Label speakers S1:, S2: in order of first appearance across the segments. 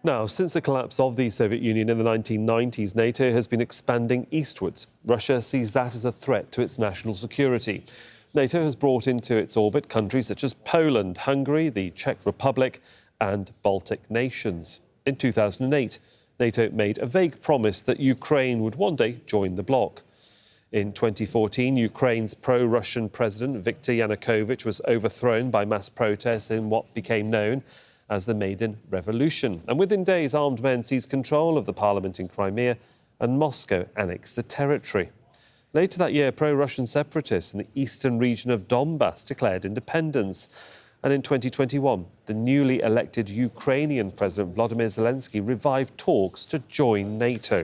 S1: Now, since the collapse of the Soviet Union in the 1990s, NATO has been expanding eastwards. Russia sees that as a threat to its national security. NATO has brought into its orbit countries such as Poland, Hungary, the Czech Republic and Baltic nations. In 2008, NATO made a vague promise that Ukraine would one day join the bloc. In 2014, Ukraine's pro-Russian president, Viktor Yanukovych, was overthrown by mass protests in what became known as the Maidan Revolution. And within days, armed men seized control of the parliament in Crimea and Moscow annexed the territory. Later that year, pro-Russian separatists in the eastern region of Donbass declared independence. And in 2021, the newly elected Ukrainian President Volodymyr Zelensky revived talks to join NATO.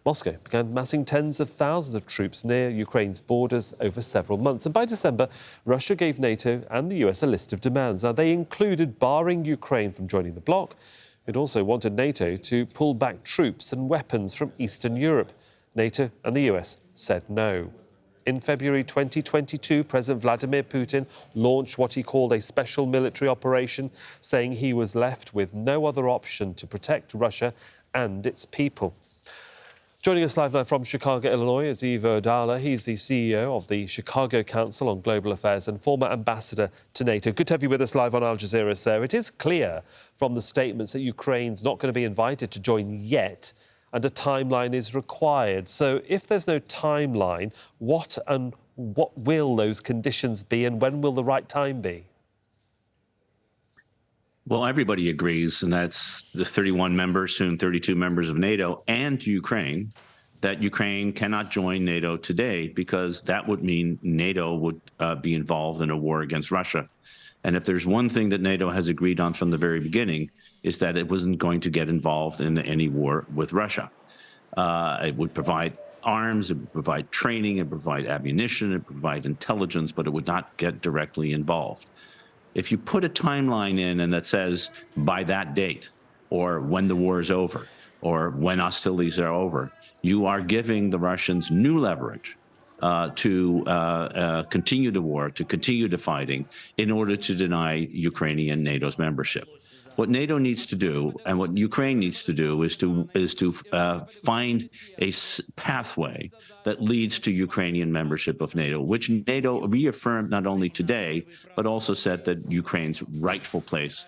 S1: Moscow began massing tens of thousands of troops near Ukraine's borders over several months. And by December, Russia gave NATO and the US a list of demands. Now, they included barring Ukraine from joining the bloc. It also wanted NATO to pull back troops and weapons from Eastern Europe. NATO and the US said no. In February 2022, President Vladimir Putin launched what he called a special military operation, saying he was left with no other option to protect Russia and its people. Joining us live now from Chicago, Illinois, is Ivo Daalder. He's the CEO of the Chicago Council on Global Affairs and former ambassador to NATO. Good to have you with us live on Al Jazeera, sir. It is clear from the statements that Ukraine's not going to be invited to join yet, and a timeline is required. So if there's no timeline, what will those conditions be, and when will the right time be?
S2: Well, everybody agrees, and that's the 31 members, soon 32 members of NATO and Ukraine, that Ukraine cannot join NATO today because that would mean NATO would be involved in a war against Russia. And if there's one thing that NATO has agreed on from the very beginning, is that it wasn't going to get involved in any war with Russia. It would provide arms, it would provide training, it would provide ammunition, it would provide intelligence, but it would not get directly involved. If you put a timeline in and that says by that date, or when the war is over, or when hostilities are over, you are giving the Russians new leverage to continue the war, to continue the fighting, in order to deny Ukrainian NATO's membership. What NATO needs to do, and what Ukraine needs to do, is to find a pathway that leads to Ukrainian membership of NATO, which NATO reaffirmed not only today, but also said that Ukraine's rightful place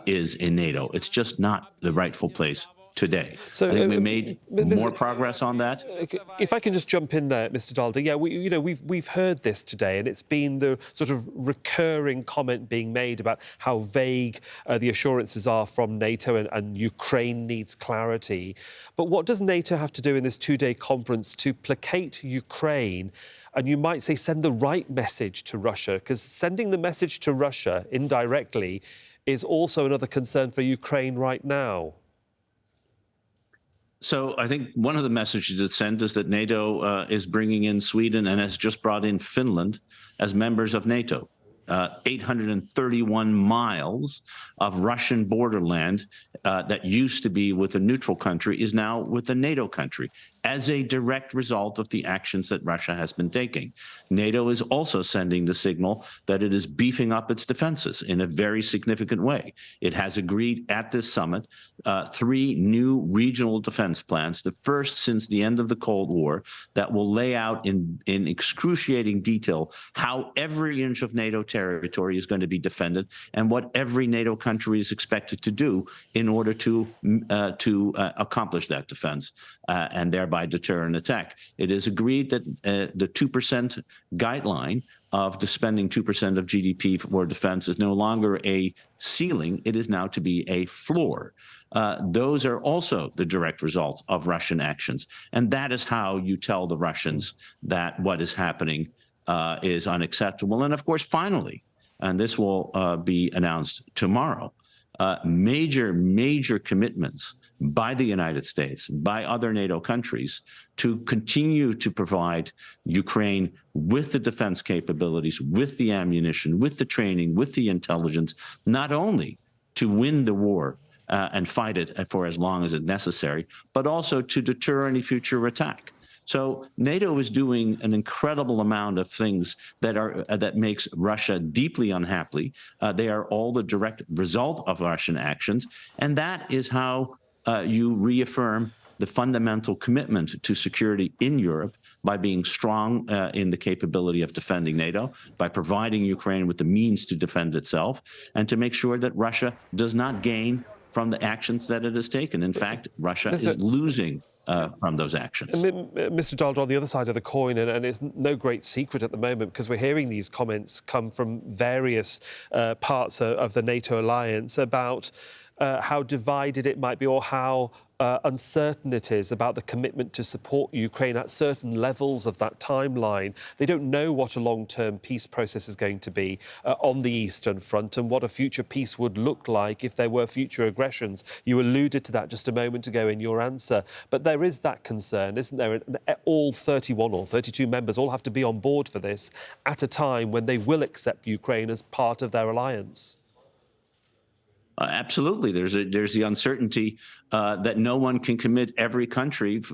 S2: is in NATO. It's just not the rightful place today. So I think we made more progress on that.
S1: If I can just jump in there, Mr. Daalder, yeah, we've heard this today, and it's been the sort of recurring comment being made about how vague the assurances are from NATO, and Ukraine needs clarity. But what does NATO have to do in this two-day conference to placate Ukraine? And you might say send the right message to Russia, because sending the message to Russia indirectly is also another concern for Ukraine right now.
S2: So I think one of the messages it sent is that NATO is bringing in Sweden and has just brought in Finland as members of NATO. 831 miles of Russian borderland that used to be with a neutral country is now with a NATO country, as a direct result of the actions that Russia has been taking. NATO is also sending the signal that it is beefing up its defenses in a very significant way. It has agreed at this summit 3 new regional defense plans, the first since the end of the Cold War, that will lay out in excruciating detail how every inch of NATO territory is going to be defended and what every NATO country is expected to do in order to accomplish that defense and thereby deter an attack. It is agreed that the 2% guideline of spending 2% of GDP for defense is no longer a ceiling. It is now to be a floor. Those are also the direct results of Russian actions. And that is how you tell the Russians that what is happening is unacceptable. And of course, finally, and this will be announced tomorrow, major commitments by the United States, by other NATO countries, to continue to provide Ukraine with the defense capabilities, with the ammunition, with the training, with the intelligence, not only to win the war and fight it for as long as it's necessary, but also to deter any future attack. So NATO is doing an incredible amount of things that makes Russia deeply unhappy. They are all the direct result of Russian actions, and that is how you reaffirm the fundamental commitment to security in Europe by being strong in the capability of defending NATO, by providing Ukraine with the means to defend itself, and to make sure that Russia does not gain from the actions that it has taken. In fact, Russia is losing from those actions.
S1: Mr. Daalder, on the other side of the coin, and it's no great secret at the moment because we're hearing these comments come from various parts of the NATO alliance about how divided it might be or how uncertain it is about the commitment to support Ukraine at certain levels of that timeline. They don't know what a long-term peace process is going to be on the Eastern Front and what a future peace would look like if there were future aggressions. You alluded to that just a moment ago in your answer. But there is that concern, isn't there? All 31 or 32 members all have to be on board for this at a time when they will accept Ukraine as part of their alliance.
S2: Absolutely. There's the uncertainty that no one can commit every country's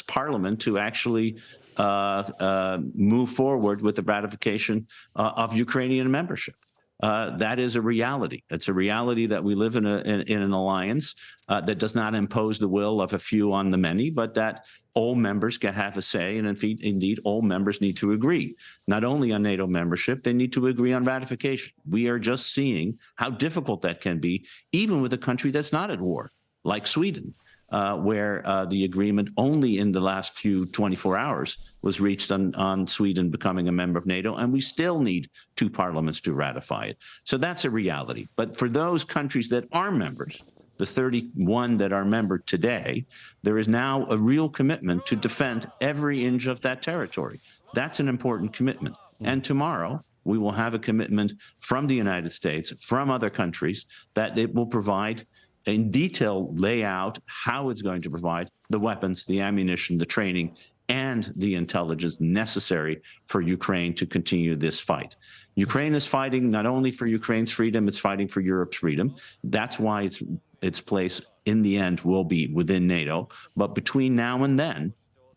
S2: parliament to actually move forward with the ratification of Ukrainian membership. That is a reality. It's a reality that we live in an alliance that does not impose the will of a few on the many, but that all members can have a say, and indeed all members need to agree. Not only on NATO membership, they need to agree on ratification. We are just seeing how difficult that can be, even with a country that's not at war, like Sweden, where the agreement only in the last 24 hours was reached on Sweden becoming a member of NATO, and we still need 2 parliaments to ratify it. So that's a reality. But for those countries that are members, the 31 that are member today, there is now a real commitment to defend every inch of that territory. That's an important commitment. And tomorrow, we will have a commitment from the United States, from other countries, that it will provide in detail lay out how it's going to provide the weapons, the ammunition, the training, and the intelligence necessary for Ukraine to continue this fight. Ukraine is fighting not only for Ukraine's freedom, it's fighting for Europe's freedom. That's why its place in the end will be within NATO. But between now and then,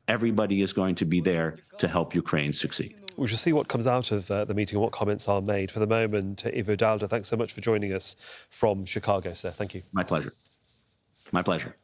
S2: everybody is going to be there to help Ukraine succeed.
S1: We shall see what comes out of the meeting and what comments are made. For the moment, Ivo Daalder, thanks so much for joining us from Chicago, sir. Thank you.
S2: My pleasure. My pleasure.